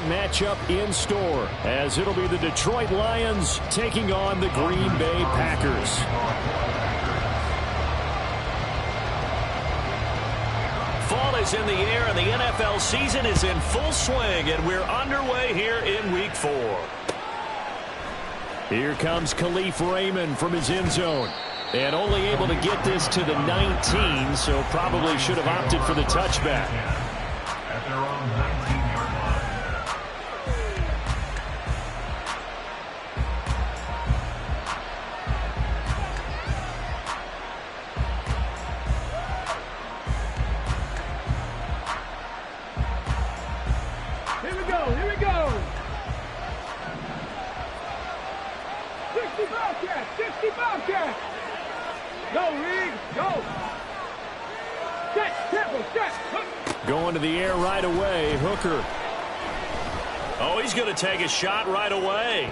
matchup in store, as it'll be the Detroit Lions taking on the Green Bay Packers. Fall is in the air, and the NFL season is in full swing, and we're underway here in Week 4. Here comes Khalif Raymond from his end zone. And only able to get this to the 19, so probably should have opted for the touchback. At their own 19-yard line. Here we go, here we go. 60 Bobcats, 60 Bobcats. Go, Reed, go. Set, tempo, set. Going to the air right away, Hooker. Oh, he's going to take a shot right away.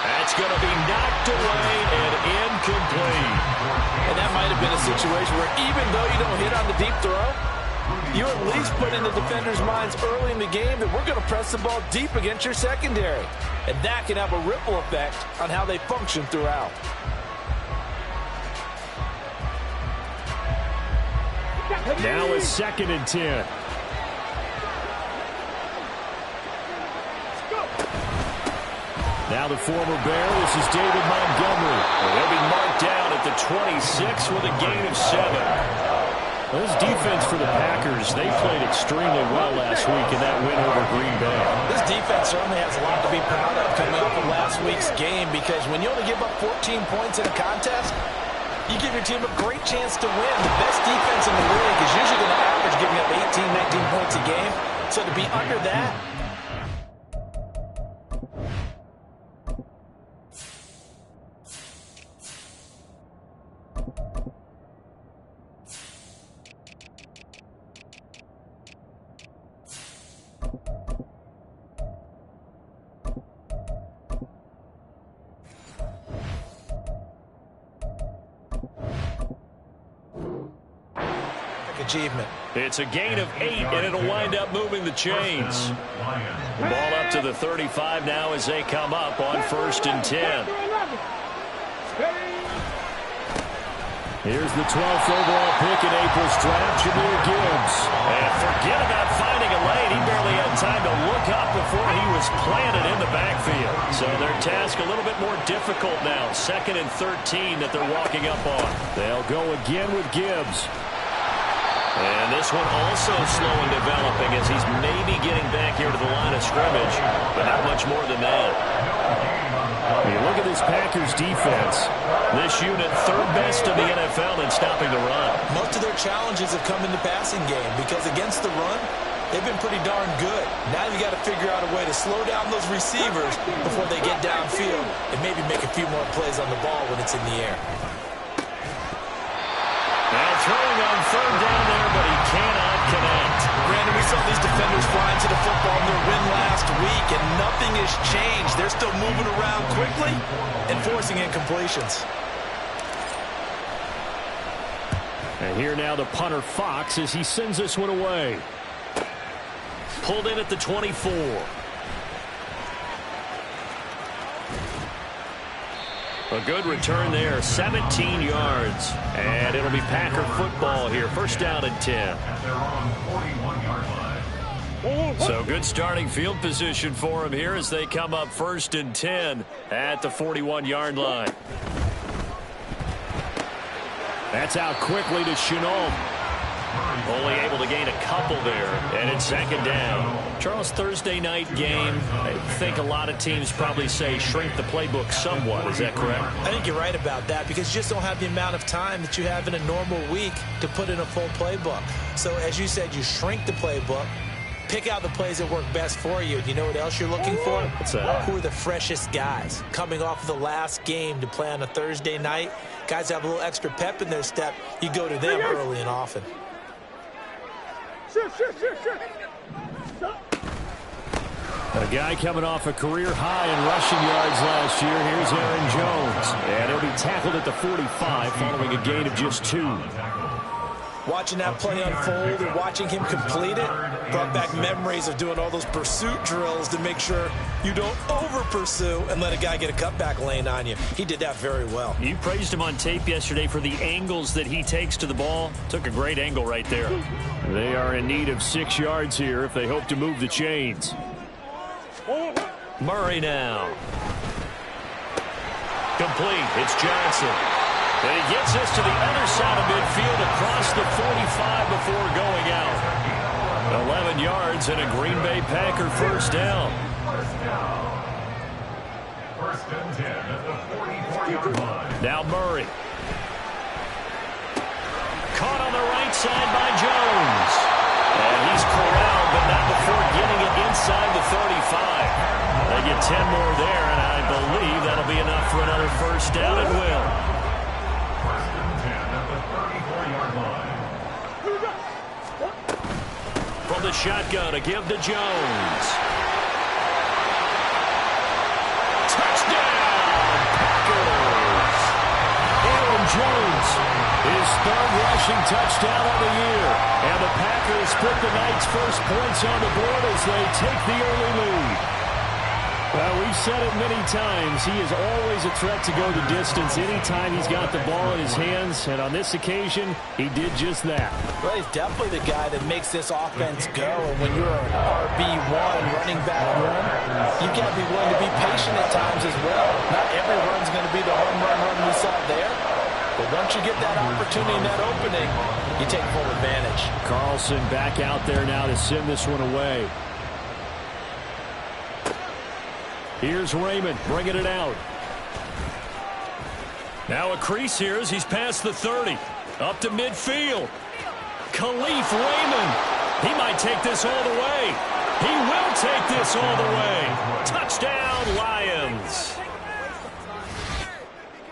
That's going to be knocked away and incomplete. And that might have been a situation where even though you don't hit on the deep throw, you at least put in the defender's minds early in the game that we're going to press the ball deep against your secondary. And that can have a ripple effect on how they function throughout. Now it's 2nd and 10. Now the former Bear, this is David Montgomery. Well, they'll be marked down at the 26 with a gain of 7. Well, this defense for the Packers, they played extremely well last week in that win over Green Bay. This defense certainly has a lot to be proud of coming off of last week's game, because when you only give up 14 points in a contest, you give your team a great chance to win. The best defense in the league is usually going to average giving up 18, 19 points a game. So to be under that, achievement. It's a gain of 8, and it'll wind up moving the chains. Ball up to the 35 now as they come up on 1st and 10. Here's the 12th overall pick in April's draft, Jahmyr Gibbs. And forget about finding a lane. He barely had time to look up before he was planted in the backfield. So their task a little bit more difficult now. 2nd and 13 that they're walking up on. They'll go again with Gibbs. And this one also slow in developing as he's maybe getting back here to the line of scrimmage, but not much more than that. When you look at this Packers defense, this unit 3rd best in the NFL in stopping the run. Most of their challenges have come in the passing game, because against the run, they've been pretty darn good. Now you got to figure out a way to slow down those receivers before they get downfield and maybe make a few more plays on the ball when it's in the air. Now throwing on 3rd down there, but he cannot connect. Brandon, we saw these defenders flying to the football in their win last week, and nothing has changed. They're still moving around quickly and forcing incompletions. and here now the punter Fox as he sends this one away. Pulled in at the 24. A good return there, 17 yards. And it'll be Packer football here. 1st down and 10. At their own 41-yard line. So good starting field position for them here as they come up 1st and 10 at the 41-yard line. That's out quickly to Chenault. Only able to gain a couple there, and it's 2nd down. Charles, Thursday night game, I think a lot of teams probably say shrink the playbook somewhat. Is that correct? I think you're right about that, because you just don't have the amount of time that you have in a normal week to put in a full playbook. So as you said, you shrink the playbook, pick out the plays that work best for you. You know what else you're looking for? What's that? Who are the freshest guys coming off of the last game to play on a Thursday night? Guys have a little extra pep in their step. You go to them early and often. A guy coming off a career high in rushing yards last year. Here's Aaron Jones. And he'll be tackled at the 45 following a gain of just 2. Watching that play unfold and watching him complete it brought back memories of doing all those pursuit drills to make sure you don't over-pursue and let a guy get a cutback lane on you. He did that very well. You praised him on tape yesterday for the angles that he takes to the ball. Took a great angle right there. They are in need of 6 yards here if they hope to move the chains. Murray now. Complete. It's Johnson. And he gets this to the other side of midfield across the 45 before going out. 11 yards and a Green Bay Packer first down. First and 10 at the 44-yard line. Now Murray. Caught on the right side by Jones. And he's corralled, but not before getting it inside the 35. They get 10 more there, and I believe that'll be enough for another first down. It will. First and 10 at the 34-yard line. From the shotgun, a give to Jones. Touchdown, Packers! Aaron Jones, his third rushing touchdown of the year. And the Packers put the night's first points on the board as they take the early lead. Well, we've said it many times. He is always a threat to go the distance anytime he's got the ball in his hands. And on this occasion, he did just that. Well, he's definitely the guy that makes this offense go. And when you're an RB1, running back one, you've got to be willing to be patient at times as well. Not every run's going to be the home run we saw there. But once you get that opportunity and that opening, you take full advantage. Carlson back out there now to send this one away. Here's Raymond bringing it out. Now a crease here as he's past the 30. Up to midfield. Khalif Raymond. He might take this all the way. He will take this all the way. Touchdown, Lions.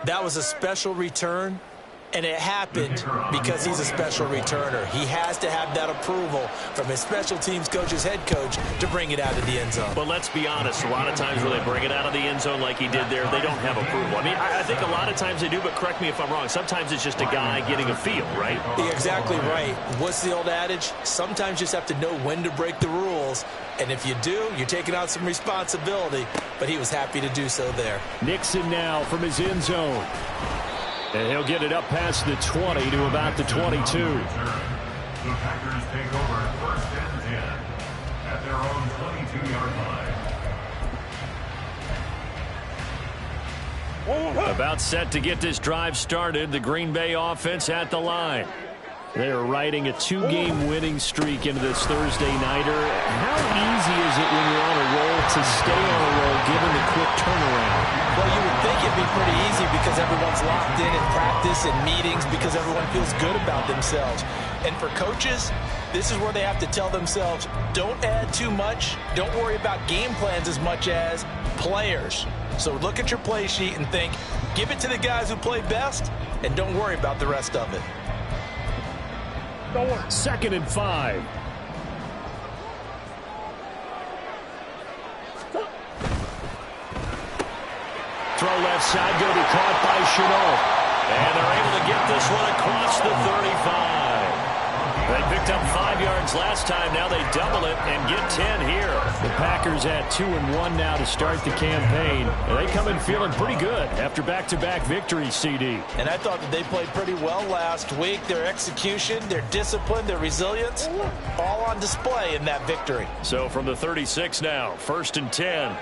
That was a special return, and it happened because he's a special returner. He has to have that approval from his special teams coach's head coach to bring it out of the end zone. But let's be honest, a lot of times when they bring it out of the end zone like he did there, they don't have approval. I mean, I think a lot of times they do, but correct me if I'm wrong. Sometimes it's just a guy getting a feel, right? You're exactly right. What's the old adage? Sometimes you just have to know when to break the rules, and if you do, you're taking on some responsibility, but he was happy to do so there. Nixon now from his end zone. And he'll get it up past the 20 to about the 22. The Packers take over first and 10 at their own 22-yard line. About set to get this drive started. The Green Bay offense at the line. They are riding a 2-game winning streak into this Thursday nighter. How easy is it when you're on a roll to stay on a roll given the quick turnaround? Well, you would think it'd be pretty easy because everyone's locked in practice and meetings because everyone feels good about themselves. And for coaches, this is where they have to tell themselves, don't add too much. Don't worry about game plans as much as players. So look at your play sheet and think, give it to the guys who play best and don't worry about the rest of it. 2nd and 5. Throw left side, going to be caught by Chenault. And they're able to get this one across the 35. They picked up 5 yards last time. Now they double it and get 10 here. The Packers at 2-1 now to start the campaign. And they come in feeling pretty good after back-to-back victories, CD. And I thought that they played pretty well last week. Their execution, their discipline, their resilience, all on display in that victory. So from the 36 now, 1st and 10.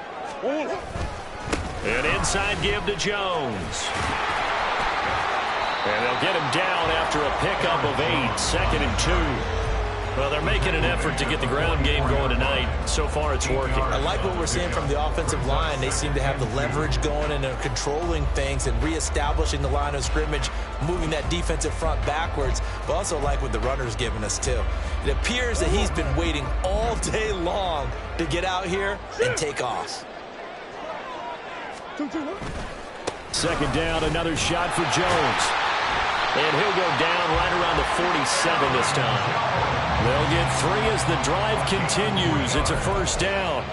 An inside give to Jones. And they'll get him down after a pickup of 8, 2nd and 2. Well, they're making an effort to get the ground game going tonight. So far, it's working. I like what we're seeing from the offensive line. They seem to have the leverage going, and they're controlling things and reestablishing the line of scrimmage, moving that defensive front backwards. But also like what the runner's giving us, too. It appears that he's been waiting all day long to get out here and take off. 2nd down, another shot for Jones. And he'll go down right around the 47 this time. They'll get 3 as the drive continues. It's a first down.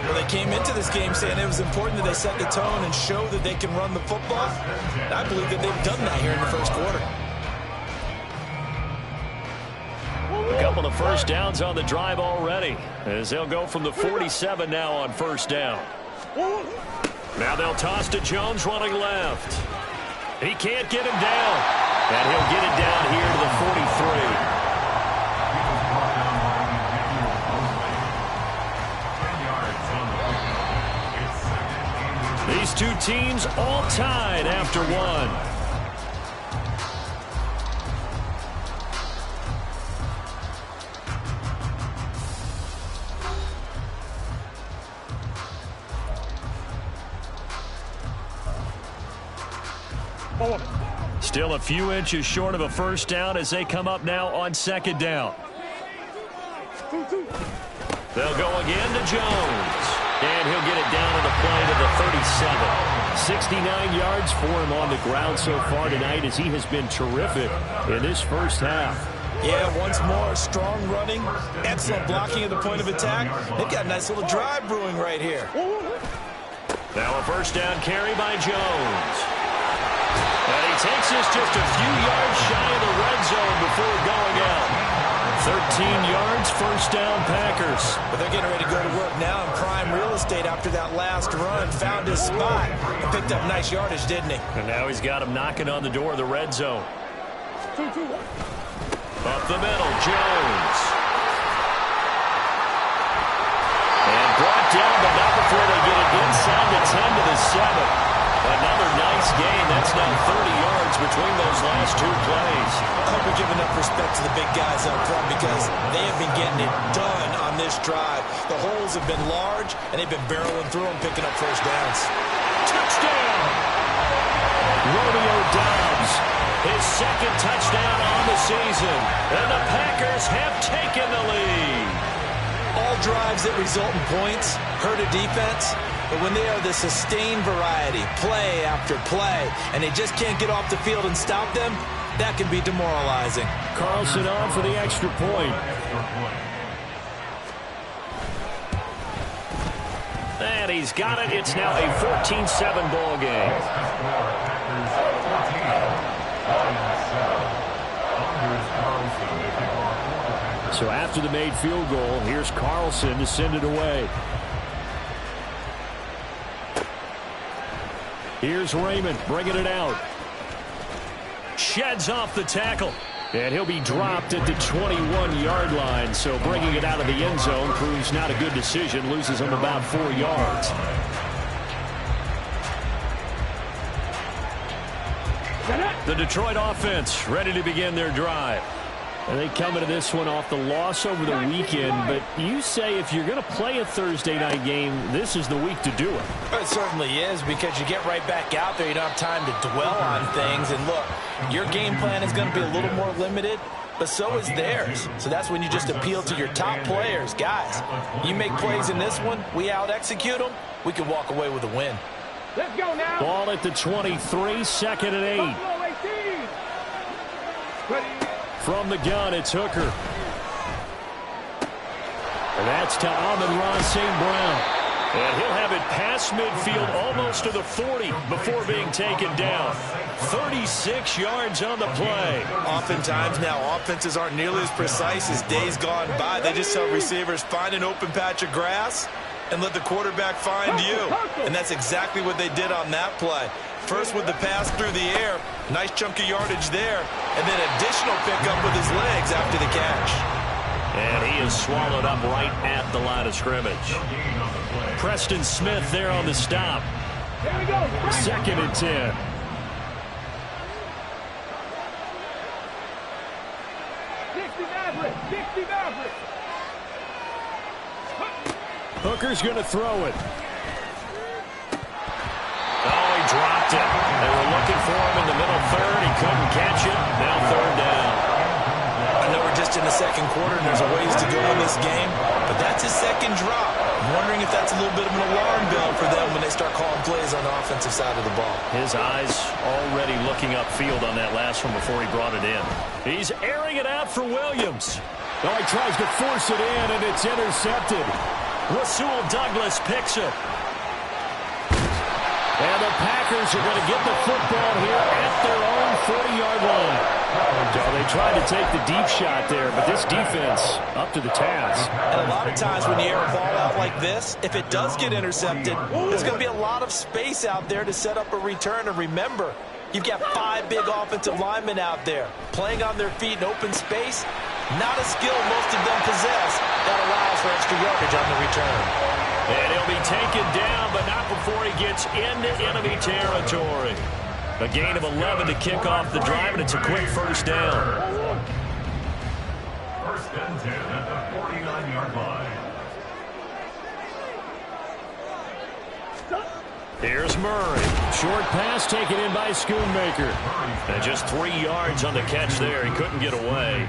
Well, they came into this game saying it was important that they set the tone and show that they can run the football. I believe that they've done that here in the first quarter. couple of first downs on the drive already, as they'll go from the 47 now on first down. Now they'll toss to Jones running left. He can't get him down. And he'll get it down here to the 43. These two teams all tied after one. Still a few inches short of a first down as they come up now on second down. They'll go again to Jones. And he'll get it down to the play to the 37. 69 yards for him on the ground so far tonight as he has been terrific in this first half. Yeah, once more, strong running, excellent blocking at the point of attack. They've got a nice little drive brewing right here. Now a first down carry by Jones. And he takes this just a few yards shy of the red zone before going out. 13 yards, first down Packers. But they're getting ready to go to work now in prime real estate after that last run. Found his spot. Picked up nice yardage, didn't he? And now he's got him knocking on the door of the red zone. Up the middle, Jones. And brought down, but not before they get it inside the 10 to the 7. Another nice gain. That's now 30 yards between those last two plays. I hope we give enough respect to the big guys up front because they have been getting it done on this drive. The holes have been large, and they've been barreling through them, picking up first downs. Touchdown! Romeo Doubs, his second touchdown on the season. And the Packers have taken the lead. All drives that result in points hurt a defense. But when they are the sustained variety, play after play, and they just can't get off the field and stop them, that can be demoralizing. Carlson on for the extra point. And he's got it. It's now a 14-7 ball game. So after the made field goal, here's Carlson to send it away. Here's Raymond bringing it out. Sheds off the tackle. And he'll be dropped at the 21-yard line. So bringing it out of the end zone proves not a good decision. Loses him about 4 yards. The Detroit offense ready to begin their drive. And they come into this one off the loss over the weekend. But you say if you're going to play a Thursday night game, this is the week to do it. It certainly is because you get right back out there. You don't have time to dwell on things. And look, your game plan is going to be a little more limited, but so is theirs. So that's when you just appeal to your top players. Guys, you make plays in this one, we out-execute them, we can walk away with a win. Let's go now. Ball at the 23, second and 8. From the gun, it's Hooker. And that's to Amon-Ra St. Brown. And he'll have it past midfield almost to the 40 before being taken down. 36 yards on the play. Oftentimes now, offenses aren't nearly as precise as days gone by. They just tell receivers, find an open patch of grass and let the quarterback find you. And that's exactly what they did on that play. First with the pass through the air, nice chunk of yardage there, and then additional pickup with his legs after the catch. And he is swallowed up right at the line of scrimmage. Preston Smith there on the stop. Second and 10. Hooker's going to throw it. Oh, he dropped it. They were looking for him in the middle third. He couldn't catch it. Now third down. I know we're just in the second quarter and there's a ways to go in this game, but that's his second drop. I'm wondering if that's a little bit of an alarm bell for them when they start calling plays on the offensive side of the ball. His eyes already looking upfield on that last one before he brought it in. He's airing it out for Williams. Oh, he tries to force it in, and it's intercepted. Rasul Douglas picks it. And the Packers are going to get the football here at their own 40-yard line. So they tried to take the deep shot there, but this defense up to the task. And a lot of times when you air a ball out like this, if it does get intercepted, there's going to be a lot of space out there to set up a return. And remember, you've got 5 big offensive linemen out there playing on their feet in open space. Not a skill most of them possess that allows for extra yardage on the return. And he'll be taken down, but not before he gets into enemy territory. A gain of 11 to kick off the drive, and it's a quick first down. First and 10 at the 49-yard line. Here's Murray. Short pass taken in by Schoonmaker. And just 3 yards on the catch there. He couldn't get away.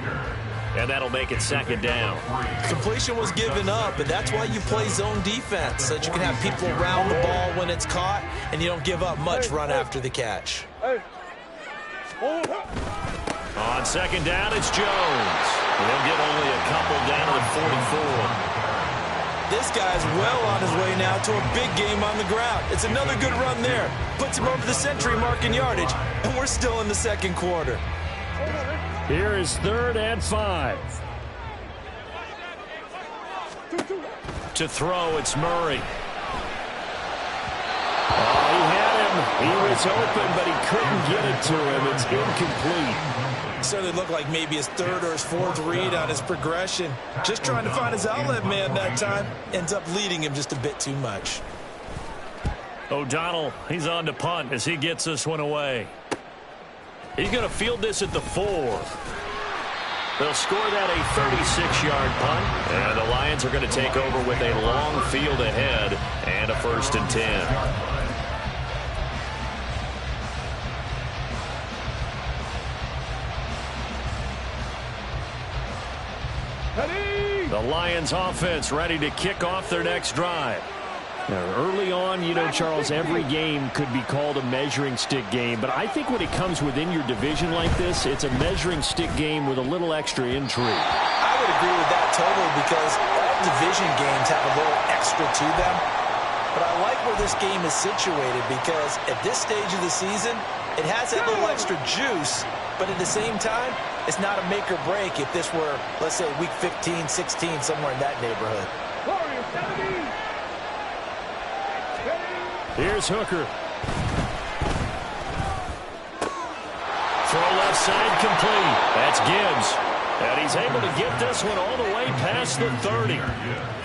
And that'll make it second down. Completion was given up, and that's why you play zone defense, so that you can have people around the ball when it's caught, and you don't give up much run after the catch. On second down, it's Jones. He'll get only a couple down to the 44. This guy's well on his way now to a big game on the ground. It's another good run there. Puts him over the century mark in yardage, and we're still in the second quarter. Here is 3rd and 5. To throw, it's Murray. Oh, he had him. He was open, but he couldn't get it to him. It's incomplete. Certainly looked like maybe his 3rd or his 4th read on his progression. Just trying to find his outlet man that time. Ends up leading him just a bit too much. O'Donnell, he's on to punt as he gets this one away. He's going to field this at the 4. They'll score that a 36-yard punt. And the Lions are going to take over with a long field ahead and a 1st and 10. The Lions offense ready to kick off their next drive. Now, early on, you know, Charles, every game could be called a measuring stick game. But I think when it comes within your division like this, it's a measuring stick game with a little extra intrigue. I would agree with that totally, because all division games have a little extra to them. But I like where this game is situated, because at this stage of the season, it has that little extra juice. But at the same time, it's not a make or break if this were, let's say, week 15, 16, somewhere in that neighborhood. Here's Hooker. Throw left side complete. That's Gibbs. And he's able to get this one all the way past the 30.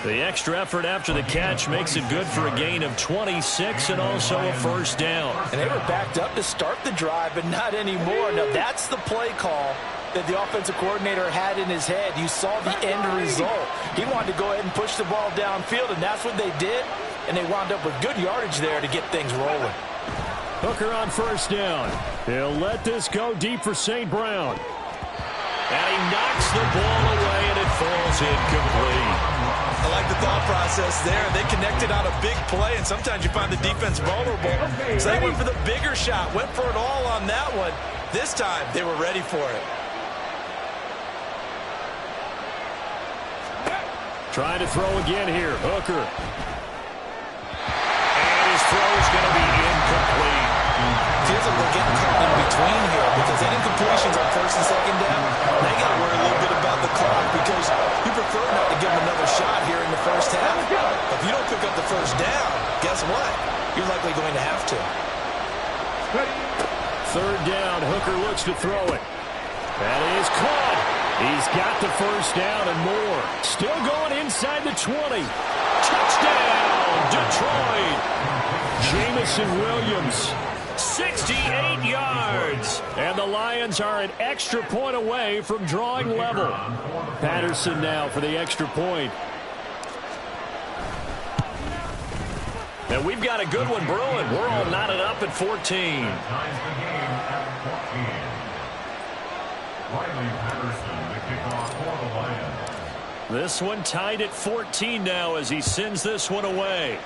The extra effort after the catch makes it good for a gain of 26 and also a 1st down. And they were backed up to start the drive, but not anymore. Now, that's the play call that the offensive coordinator had in his head. You saw the end result. He wanted to go ahead and push the ball downfield, and that's what they did. And they wound up with good yardage there to get things rolling. Hooker on 1st down. He'll let this go deep for St. Brown. And he knocks the ball away, and it falls incomplete. I like the thought process there. They connected on a big play, and sometimes you find the defense vulnerable. So they went for the bigger shot, went for it all on that one. This time, they were ready for it. Trying to throw again here. Hooker. His throw is going to be incomplete. Feels like they're getting caught in between here, because any incompletions on 1st and 2nd down, they got to worry a little bit about the clock, because you prefer not to give them another shot here in the 1st half. If you don't pick up the 1st down, guess what? You're likely going to have to. 3rd down. Hooker looks to throw it. That is caught. He's got the 1st down and more. Still going inside the 20. Touchdown, Detroit. Jamison Williams, 68 yards. And the Lions are an extra point away from drawing level. Patterson now for the extra point. And we've got a good one brewing. We're all knotted up at 14. Ties the game at 14. Riley Patterson, the kickoff for the Lions. This one tied at 14 now as he sends this one away.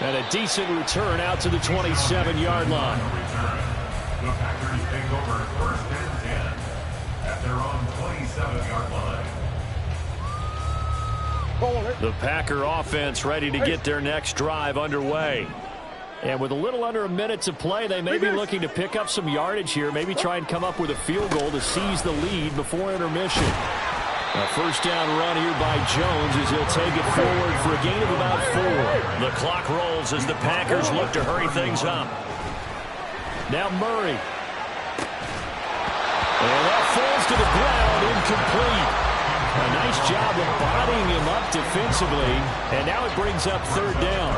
And a decent return out to the 27-yard line. The Packers take over 1st and 10 at their own 27-yard line. The Packer offense ready to get their next drive underway. And with a little under a minute to play, they may be looking to pick up some yardage here, maybe try and come up with a field goal to seize the lead before intermission. A first down run here by Jones as he'll take it forward for a gain of about 4. The clock rolls as the Packers look to hurry things up. Now Murray. And that falls to the ground, incomplete. A nice job of bodying him up defensively, and now it brings up third down.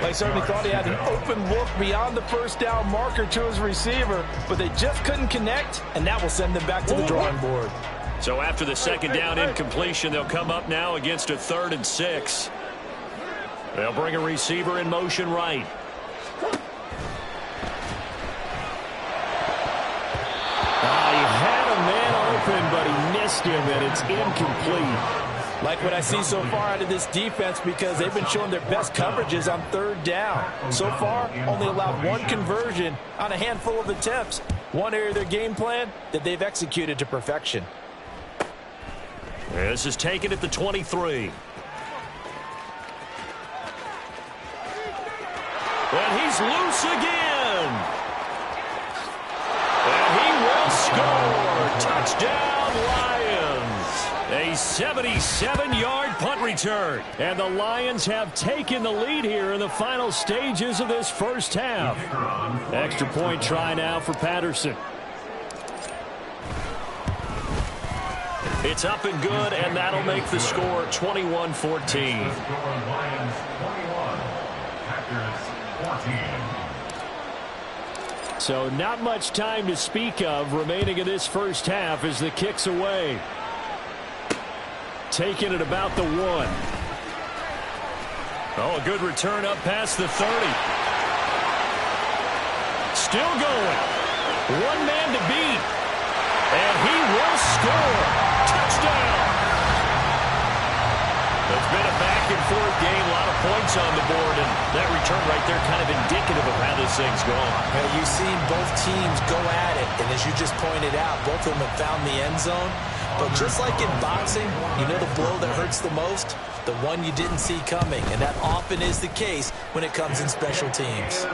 They certainly thought he had an open look beyond the first down marker to his receiver, but they just couldn't connect, and that will send them back to the drawing board. So after the second down incompletion, they'll come up now against a 3rd and 6. They'll bring a receiver in motion right. He had a man open, but he missed him, and it's incomplete. Like what I see so far out of this defense, because they've been showing their best coverages on 3rd down. So far, only allowed 1 conversion on a handful of attempts. One area of their game plan that they've executed to perfection. This is taken at the 23. And he's loose again. And he will score. Touchdown, Lions. A 77-yard punt return. And the Lions have taken the lead here in the final stages of this first half. Extra point try now for Patterson. It's up and good, and that'll make the score 21-14. So not much time to speak of remaining in this first half as the kick's away. Taking it about the 1. Oh, a good return up past the 30. Still going. One man to beat. And he will score. Touchdown. It's been a back-and-forth game, a lot of points on the board, and that return right there kind of indicative of how this thing's going. Well, you've seen both teams go at it, and as you just pointed out, both of them have found the end zone. But just like in boxing, you know the blow that hurts the most? The one you didn't see coming, and that often is the case when it comes in special teams.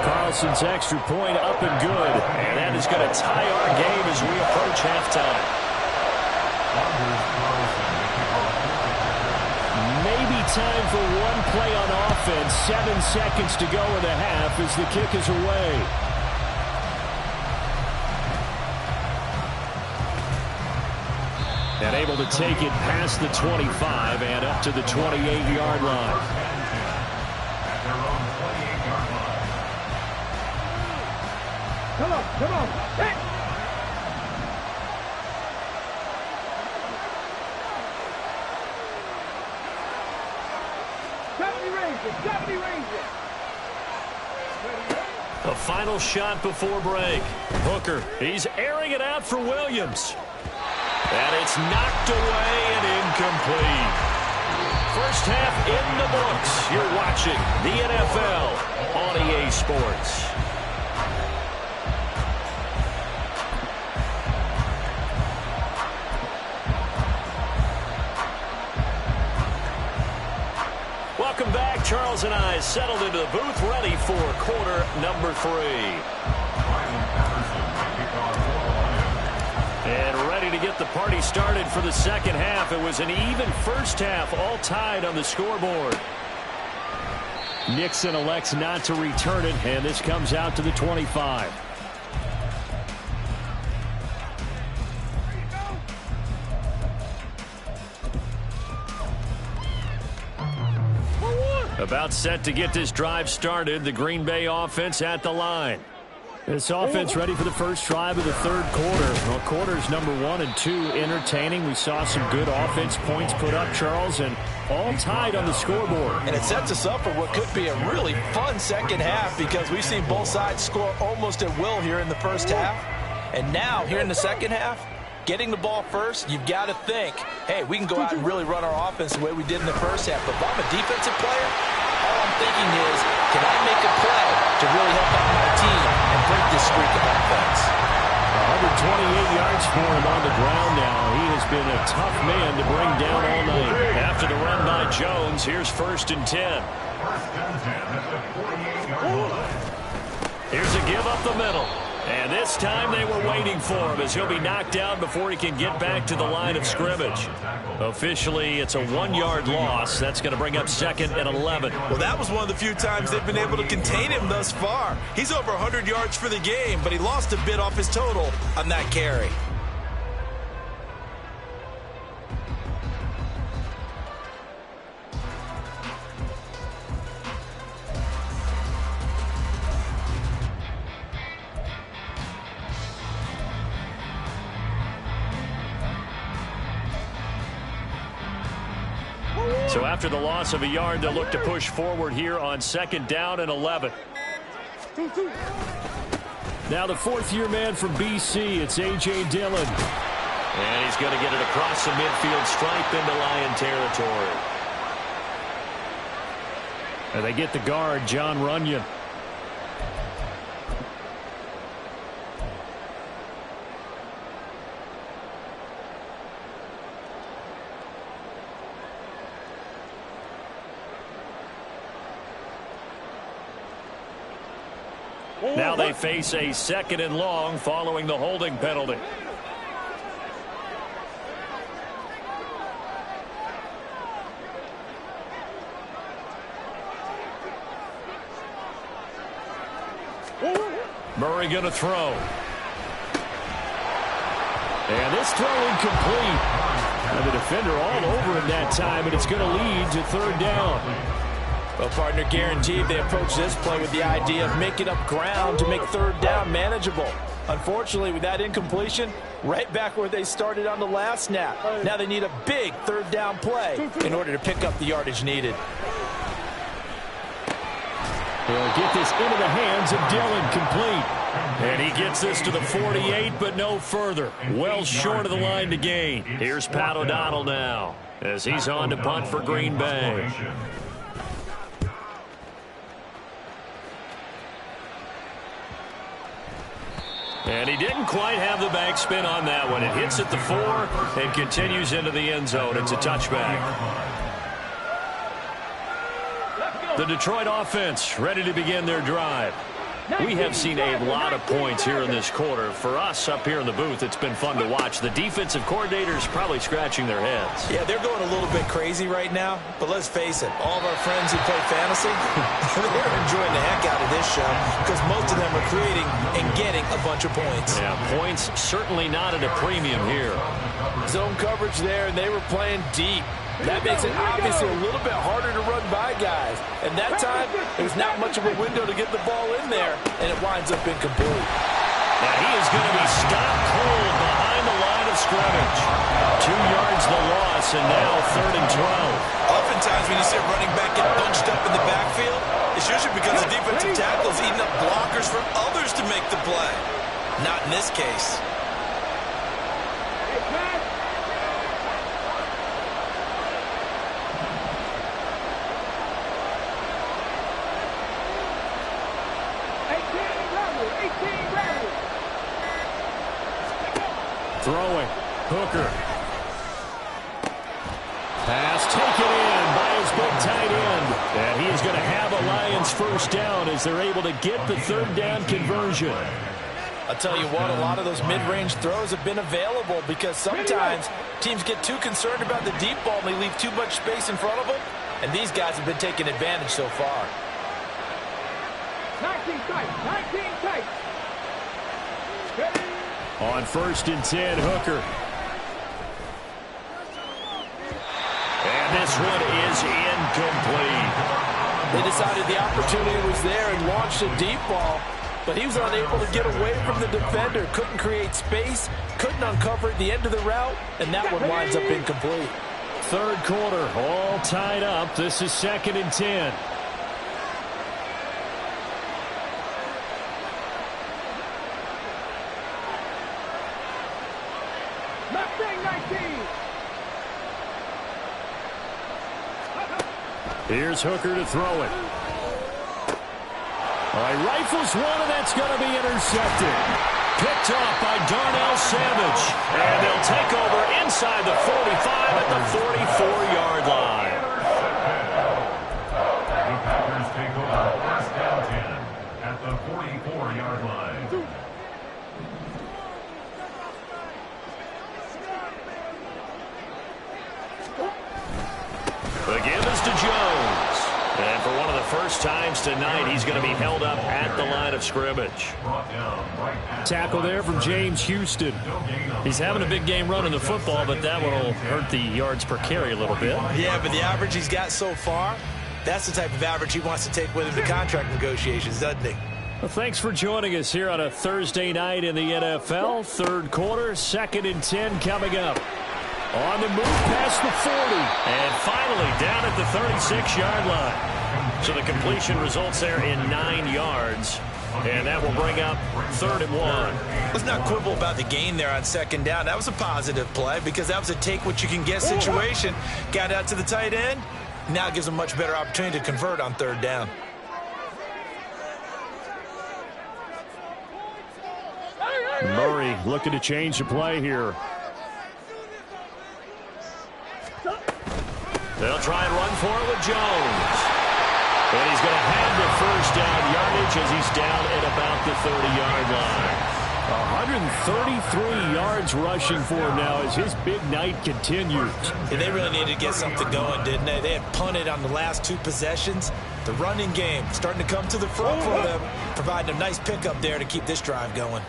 Carlson's extra point up and good, and that is going to tie our game as we approach halftime. Maybe time for one play on offense. 7 seconds to go in the half as the kick is away. And able to take it past the 25 and up to the 28-yard line. Come on. Hey. A final shot before break. Hooker, he's airing it out for Williams. And it's knocked away and incomplete. First half in the books. You're watching the NFL on EA Sports. Welcome back. Charles and I settled into the booth, ready for quarter number 3. And ready to get the party started for the second half. It was an even first half, all tied on the scoreboard. Nixon elects not to return it, and this comes out to the 25. About set to get this drive started. The Green Bay offense at the line. This offense ready for the first drive of the third quarter. Well, quarters number 1 and 2 entertaining. We saw some good offense points put up, Charles, and all tied on the scoreboard. And it sets us up for what could be a really fun second half because we've seen both sides score almost at will here in the first half. And now, here in the second half, getting the ball first, you've got to think, hey, we can go out and really run our offense the way we did in the first half. But if I'm a defensive player, all I'm thinking is, can I make a play to really help out my team and break this streak of offense? 128 yards for him on the ground now. He has been a tough man to bring down all night. After the run by Jones, here's 1st and 10. First and 10 at the 48-yard line. Here's a give up the middle. And this time they were waiting for him as he'll be knocked down before he can get back to the line of scrimmage. Officially, it's a 1-yard loss. That's going to bring up 2nd and 11. Well, that was one of the few times they've been able to contain him thus far. He's over 100 yards for the game, but he lost a bit off his total on that carry. So after the loss of a yard, they'll look to push forward here on 2nd down and 11. Now the 4th-year man from BC, it's A.J. Dillon. And he's going to get it across the midfield stripe into Lion territory. And they get the guard, John Runyon. Now they face a 2nd and long following the holding penalty. Murray going to throw. And this throw incomplete. And the defender all over him that time, and it's going to lead to 3rd down. Well, partner, guaranteed they approach this play with the idea of making up ground to make 3rd down manageable. Unfortunately, with that incompletion, right back where they started on the last snap. Now they need a big 3rd down play in order to pick up the yardage needed. He'll get this into the hands of Dillon, complete. And he gets this to the 48, but no further. Well short of the line to gain. Here's Pat O'Donnell now as he's on to punt for Green Bay. And he didn't quite have the backspin on that one. It hits at the 4 and continues into the end zone. It's a touchback. The Detroit offense ready to begin their drive. We have seen a lot of points here in this quarter. For us up here in the booth, it's been fun to watch. The defensive coordinators probably scratching their heads. Yeah, they're going a little bit crazy right now. But let's face it, all of our friends who play fantasy, they're enjoying the heck out of this show because most of them are creating and getting a bunch of points. Yeah, points certainly not at a premium here. Zone coverage there, and they were playing deep. That makes it obviously a little bit harder to run by guys. And that time, there's not much of a window to get the ball in there, and it winds up incomplete. Now he is going to be stopped cold behind the line of scrimmage. 2 yards the loss, and now 3rd and 12. Oftentimes when you see a running back get bunched up in the backfield, it's usually because the defensive tackle is eating up blockers for others to make the play. Not in this case. Throwing. Hooker. Pass taken in by his big tight end. And he is going to have a Lions 1st down as they're able to get the 3rd down conversion. I'll tell you what, a lot of those mid-range throws have been available because sometimes teams get too concerned about the deep ball and they leave too much space in front of them. And these guys have been taking advantage so far. 19 tight. On 1st and 10, Hooker. And this one is incomplete. They decided the opportunity was there and launched a deep ball, but he was unable to get away from the defender. Couldn't create space, couldn't uncover at the end of the route, and that one winds up incomplete. 3rd quarter, all tied up. This is 2nd and 10. Here's Hooker to throw it. All right, rifles one, and that's going to be intercepted. Picked off by Darnell Savage. And they'll take over inside inside the 45 at the 44-yard line. The Packers take over first down 10 at the 44-yard line. The give is to Jones. And for one of the first times tonight, he's going to be held up at the line of scrimmage. Tackle there from James Houston. He's having a big game running the football, but that one will hurt the yards per carry a little bit. Yeah, but the average he's got so far, that's the type of average he wants to take with him to contract negotiations, doesn't he? Well, thanks for joining us here on a Thursday night in the NFL. Third quarter, 2nd and 10 coming up. On the move past the 40. And finally down at the 36-yard line. So the completion results there in 9 yards. And that will bring up 3rd and 1. Let's not quibble about the gain there on 2nd down. That was a positive play because that was a take-what-you-can-get situation. Got out to the tight end. Now gives him a much better opportunity to convert on 3rd down. Murray looking to change the play here. They'll try and run for it with Jones. And he's going to have the first down yardage as he's down at about the 30-yard line. 133 yards rushing for him now as his big night continues. Yeah, they really needed to get something going, didn't they? They had punted on the last 2 possessions. The running game starting to come to the front for them, providing a nice pickup there to keep this drive going.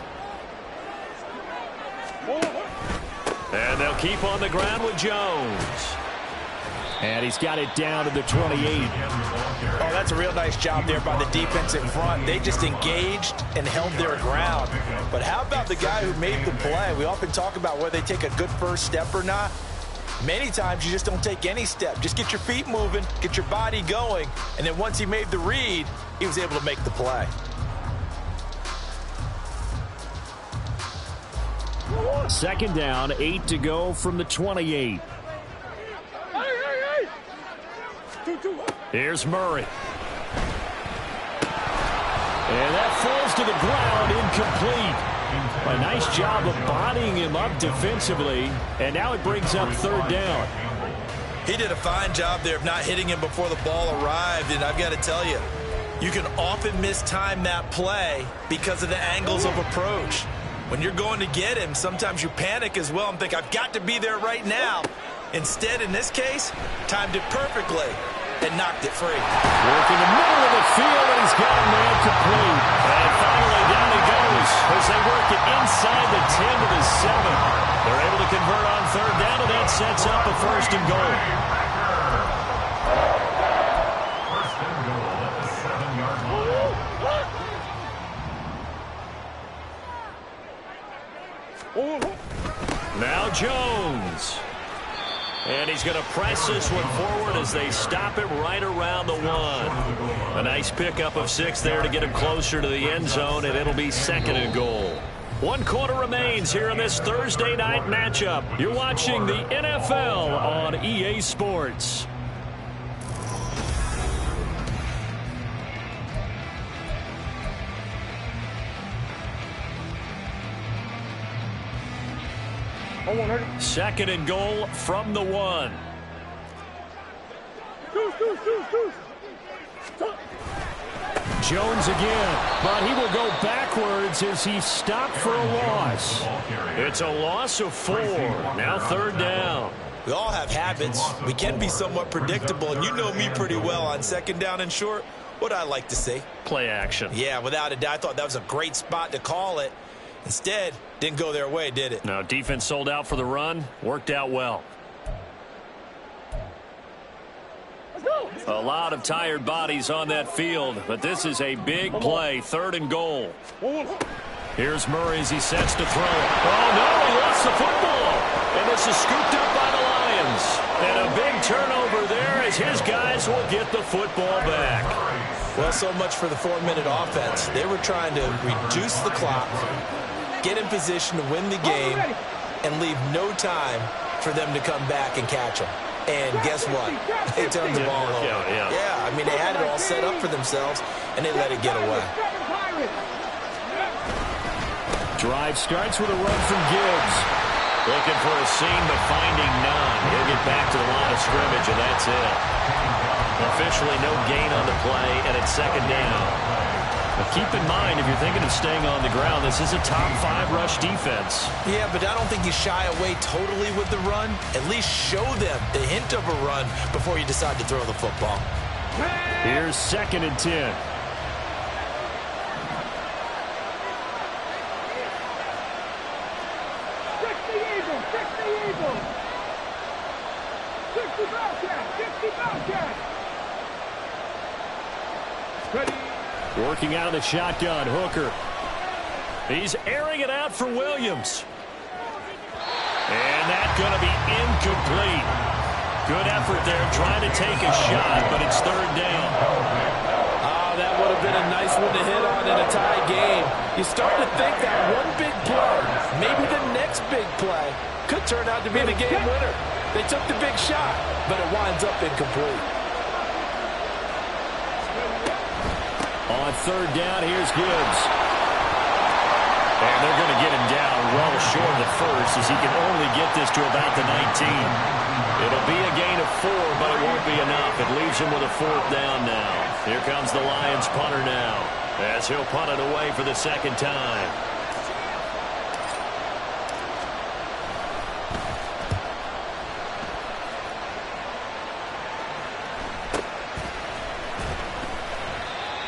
And they'll keep on the ground with Jones. And he's got it down to the 28. Oh, that's a real nice job there by the defense in front. They just engaged and held their ground. But how about the guy who made the play? We often talk about whether they take a good first step or not. Many times you just don't take any step. Just get your feet moving, get your body going, and then once he made the read, he was able to make the play. Second down, 8 to go from the 28. Here's Murray. And that falls to the ground, incomplete. A nice job of bodying him up defensively, and now it brings up 3rd down. He did a fine job there of not hitting him before the ball arrived, and I've got to tell you, you can often mistime that play because of the angles of approach. When you're going to get him, sometimes you panic as well and think, I've got to be there right now. Instead, in this case, timed it perfectly and knocked it free. Working the middle of the field, and he's got a man complete. And finally, down he goes as they work it inside the 10 to the 7. They're able to convert on 3rd down, and that sets up a 1st and goal. First and goal at the 7-yard line. Now Jones. And he's going to press this one forward as they stop him right around the 1. A nice pickup of 6 there to get him closer to the end zone, and it'll be 2nd and goal. 1 quarter remains here in this Thursday night matchup. You're watching the NFL on EA Sports. Second and goal from the 1. Jones again, but he will go backwards as he stopped for a loss. It's a loss of 4. Now 3rd down. We all have habits. We can be somewhat predictable, and you know me pretty well on 2nd down and short. What I like to see? Play action. Yeah, without a doubt. I thought that was a great spot to call it. Instead, didn't go their way, did it? No, defense sold out for the run. Worked out well. A lot of tired bodies on that field, but this is a big play. 3rd and goal. Here's Murray as he sets to throw it. Oh, no, he lost the football. And this is scooped up by the Lions. And a big turnover there as his guys will get the football back. Well, so much for the 4-minute offense. They were trying to reduce the clock, get in position to win the game, and leave no time for them to come back and catch them. And guess what? They turned the ball over. Yeah, I mean, they had it all set up for themselves, and they let it get away. Drive starts with a run from Gibbs. Looking for a seam, but finding none. He'll get back to the line of scrimmage, and that's it. Officially no gain on the play, and it's second down. But keep in mind, if you're thinking of staying on the ground, this is a top 5 rush defense. Yeah, but I don't think you shy away totally with the run. At least show them the hint of a run before you decide to throw the football. Here's 2nd and 10. Working out of the shotgun, Hooker. He's airing it out for Williams. And that's going to be incomplete. Good effort there trying to take a shot, but it's 3rd down. Oh, that would have been a nice one to hit on in a tie game. You start to think that one big play, maybe the next big play, could turn out to be the game winner. They took the big shot, but it winds up incomplete. On 3rd down, here's Gibbs. And they're going to get him down well short of the first as he can only get this to about the 19. It'll be a gain of 4, but it won't be enough. It leaves him with a 4th down now. Here comes the Lions punter now as he'll punt it away for the 2nd time.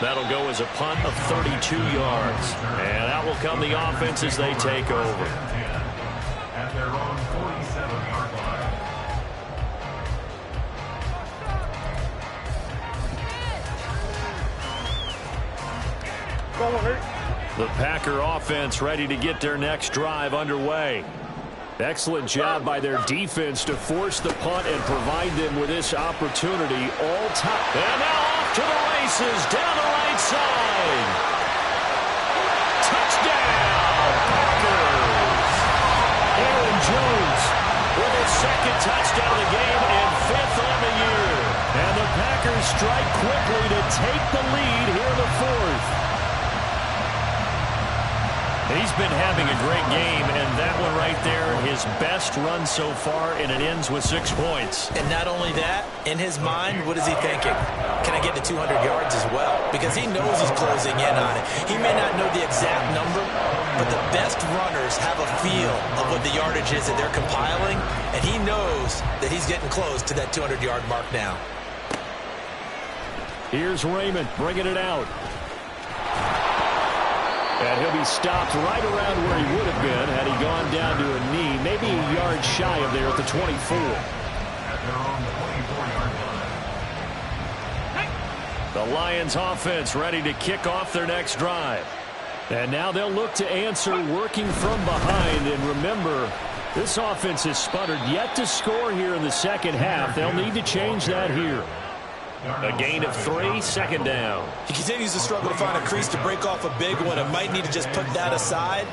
That'll go as a punt of 32 yards. And out will come the offense as they take over. At their own 47-yard line. The Packer offense ready to get their next drive underway. Excellent job by their defense to force the punt and provide them with this opportunity all time. And now off to the races down the right side. Touchdown, Packers. Aaron Jones With his 2nd touchdown of the game and 5th on the year. And the Packers strike quickly to take the lead here in the 4th. He's been having a great game, and that one right there, his best run so far, and it ends with 6 points. And not only that, in his mind, what is he thinking? Can I get to 200 yards as well? Because he knows he's closing in on it. He may not know the exact number, but the best runners have a feel of what the yardage is that they're compiling, and he knows that he's getting close to that 200-yard mark now. Here's Raymond bringing it out. And he'll be stopped right around where he would have been had he gone down to a knee, maybe a yard shy of there at the 24. At their own 24-yard line. The Lions offense ready to kick off their next drive. And now they'll look to answer working from behind. And remember, this offense has sputtered yet to score here in the 2nd half. They'll need to change that here. A gain of 3, 2nd down. He continues to struggle to find a crease to break off a big one and might need to just put that aside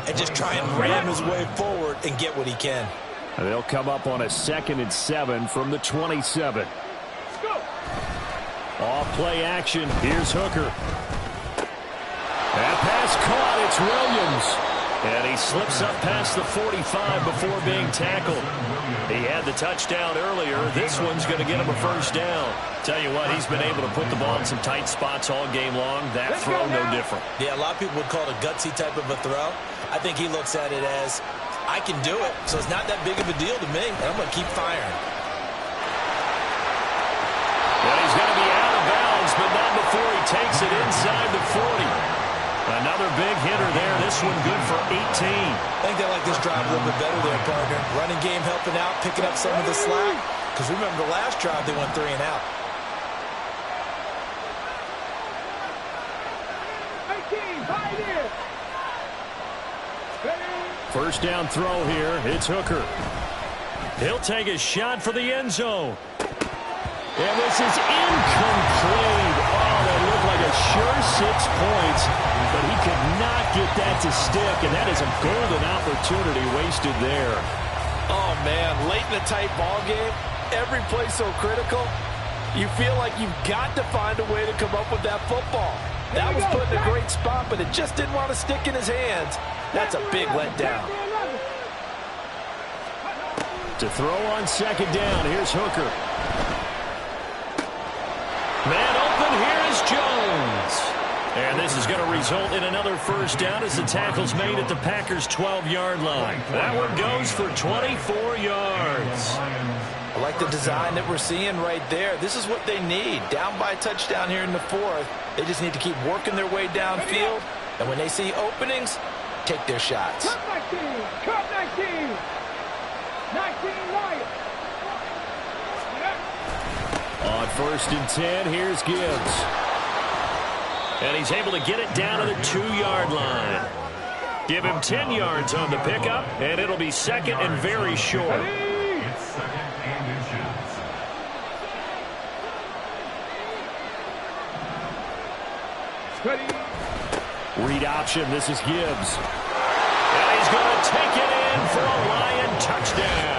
and just try and ram his way forward and get what he can. And they'll come up on a 2nd and 7 from the 27. Off play action. Here's Hooker. That pass caught. It's Williams. And he slips up past the 45 before being tackled. He had the touchdown earlier. This one's going to get him a 1st down. Tell you what, he's been able to put the ball in some tight spots all game long. That throw, no different. Yeah, a lot of people would call it a gutsy type of a throw. I think he looks at it as, I can do it, so it's not that big of a deal to me, and I'm going to keep firing. Well, he's going to be out of bounds, but not before he takes it inside the 40. Another big hitter there. This one good for 18. I think they like this drive a little bit better there, partner. Running game helping out, picking up some of the slack. Because remember the last drive, they went 3 and out. First down throw here. It's Hooker. He'll take a shot for the end zone. And this is incomplete. Oh, that looked like a sure 6 points, but he could not get that to stick, and that is a golden opportunity wasted there. Oh, man, late in a tight ball game, every play so critical, you feel like you've got to find a way to come up with that football. That was put in a great spot, but it just didn't want to stick in his hands. That's a big letdown. To throw on second down, here's Hooker. Man open, here is Jones. And this is going to result in another first down as the tackle's made at the Packers' 12-yard line. That one goes for 24 yards. I like the design that we're seeing right there. This is what they need. Down by a touchdown here in the fourth. They just need to keep working their way downfield. And when they see openings, take their shots. Cut 19. Cut 19. 19 Lions. On 1st and 10, here's Gibbs. And he's able to get it down to the 2-yard line. Give him 10 yards on the pickup, and it'll be second and very short. It's second and inches. Ready. Read option, this is Gibbs. And he's going to take it in for a Lion touchdown.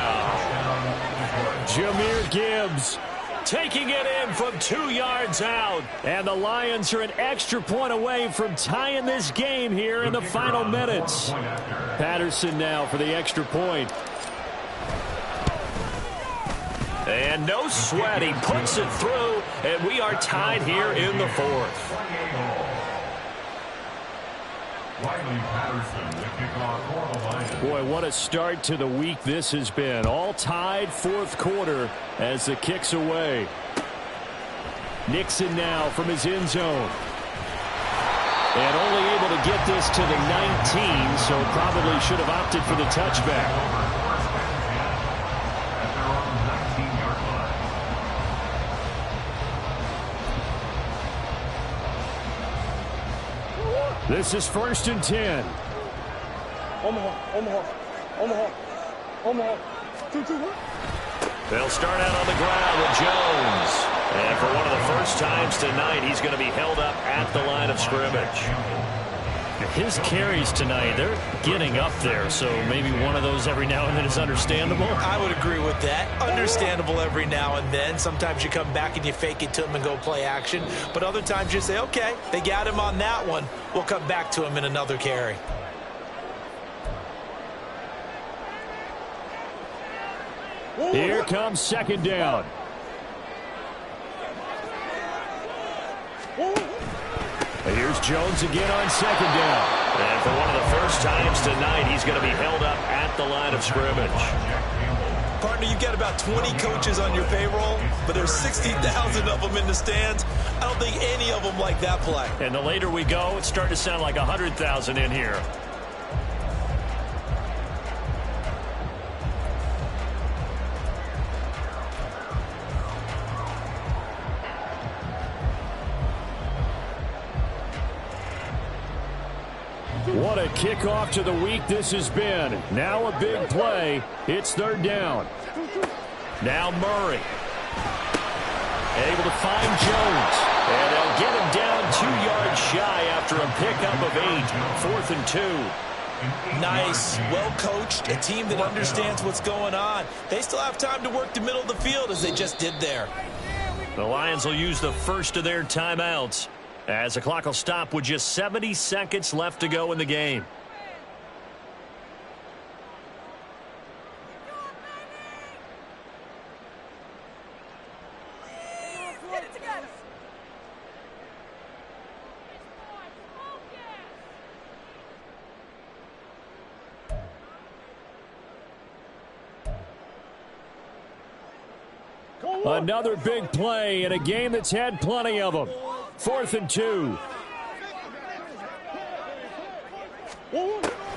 Jahmyr Gibbs Taking it in from 2 yards out. And the Lions are an extra point away from tying this game here in the final minutes. Patterson now for the extra point. And no sweat. He puts it through, and we are tied here in the fourth. Boy, what a start to the week this has been. All tied fourth quarter as the kick's away. Nixon now from his end zone. And only able to get this to the 19, so probably should have opted for the touchback. This is 1st and 10. They'll start out on the ground with Jones. And for one of the first times tonight, he's going to be held up at the line of scrimmage. His carries tonight, they're getting up there, so maybe one of those every now and then is understandable. I would agree with that. Understandable every now and then. Sometimes you come back and you fake it to him and go play action. But other times you say, okay, they got him on that one. We'll come back to him in another carry. Here comes second down. Here's Jones again on second down. And for one of the first times tonight, he's going to be held up at the line of scrimmage. Partner, you've got about 20 coaches on your payroll, but there's 60,000 of them in the stands. I don't think any of them like that play. And the later we go, it's starting to sound like 100,000 in here. What a kickoff to the week this has been. Now a big play. It's third down. Now Murray. Able to find Jones. And they'll get him down 2 yards shy after a pickup of 8. 4th and 2. Nice, well coached, a team that understands what's going on. They still have time to work the middle of the field as they just did there. The Lions will use the first of their timeouts as the clock will stop with just 70 seconds left to go in the game. Another big play in a game that's had plenty of them. 4th and 2.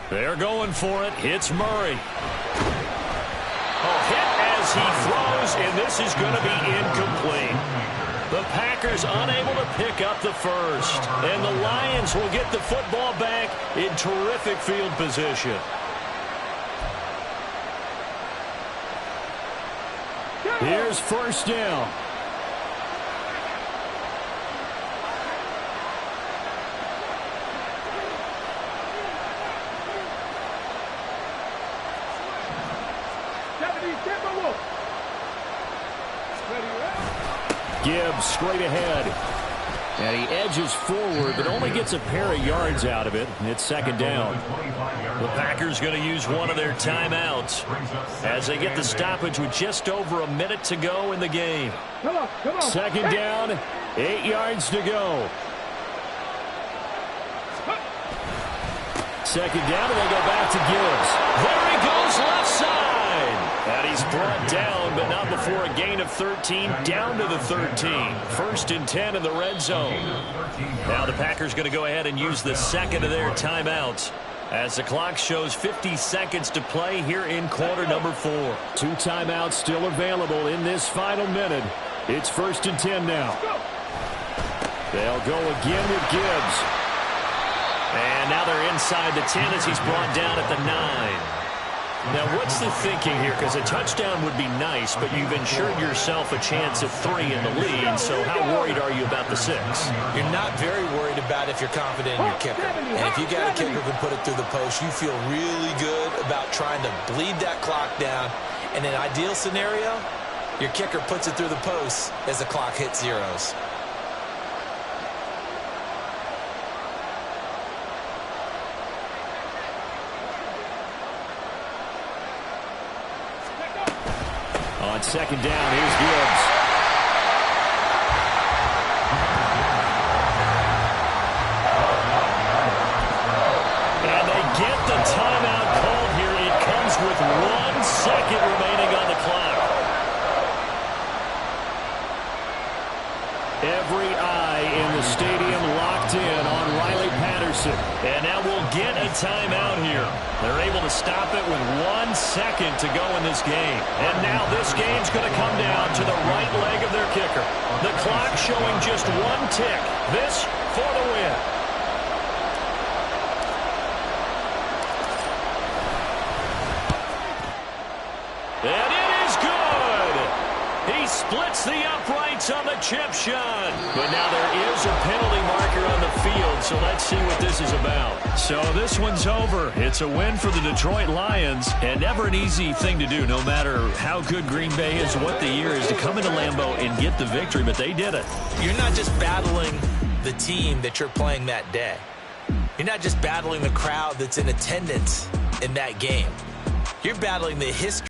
They're going for it. It's Murray. Oh, hit as he throws, and this is going to be incomplete. The Packers unable to pick up the first, and the Lions will get the football back in terrific field position. Here's first down. Gibbs straight ahead. And he edges forward, but only gets a pair of yards out of it. It's second down. The Packers going to use one of their timeouts as they get the stoppage with just over a minute to go in the game. Come on. Second down, 8 yards to go. Second down, and they go back to Gibbs. There he goes left side. And he's brought down, but not before a gain of 13, down to the 13. First and 10 in the red zone. Now the Packers going to go ahead and use the second of their timeouts as the clock shows 50 seconds to play here in quarter number 4. 2 timeouts still available in this final minute. It's first and 10 now. They'll go again with Gibbs. And now they're inside the 10 as he's brought down at the 9. Now, what's the thinking here? Because a touchdown would be nice, but you've ensured yourself a chance of 3 in the lead, so how worried are you about the 6? You're not very worried about if you're confident in your kicker. And if you got a kicker who can put it through the post, you feel really good about trying to bleed that clock down. In an ideal scenario, your kicker puts it through the post as the clock hits zeros. On second down, here's Gibbs. And they get the timeout called here. It comes with 1 second remaining on the clock. Every eye in the stadium locked in on Riley Patterson. And now we'll get a timeout here. They're able to stop it with 1 second to go in this game. And now this game's going to come down to the right leg of their kicker. The clock showing just 1 tick. This for the win. And it is good. He splits the uprights on the chip shot. But now there is a penalty marker on the field, so let's see what this is about. So this one's over. It's a win for the Detroit Lions, and never an easy thing to do, no matter how good Green Bay is, what the year is, to come into Lambeau and get the victory, but they did it. You're not just battling the team that you're playing that day. You're not just battling the crowd that's in attendance in that game. You're battling the history